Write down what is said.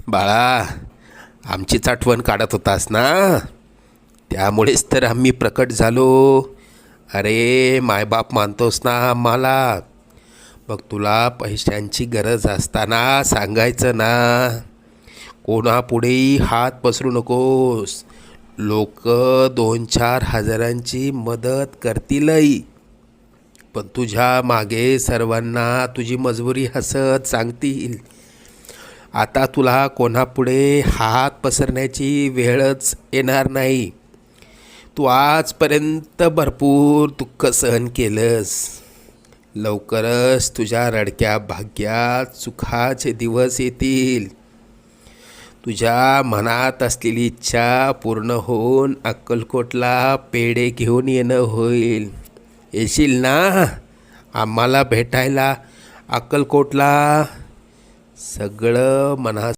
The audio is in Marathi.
बाळा, आमचीच आठवण काढत होतास ना, त्यामुळेच तर आम्ही प्रकट झालो. अरे मायबाप मानतोस ना आम्हाला, मग तुला पैशांची गरज असताना सांगायचं ना. कोणापुढेही हात पसरू नकोस. लोक 2-4 हजारांची मदत करतीलही, पण तुझ्या मागे सर्वांना तुझी मजबुरी हसत सांगतील. आता तुला कोणापुढे हात पसरण्याची वेळच येणार नाही. तू आजपर्यंत भरपूर दुःख सहन केलंस. लवकरच तुझ्या रडक्या भाग्यात सुखाचे दिवस येतील. तुझ्या मनात असलेली इच्छा पूर्ण होऊन अक्कलकोटला पेढे घेऊन येणं होईल. येशील ना आम्हाला भेटायला अक्कलकोटला? सगळं मनात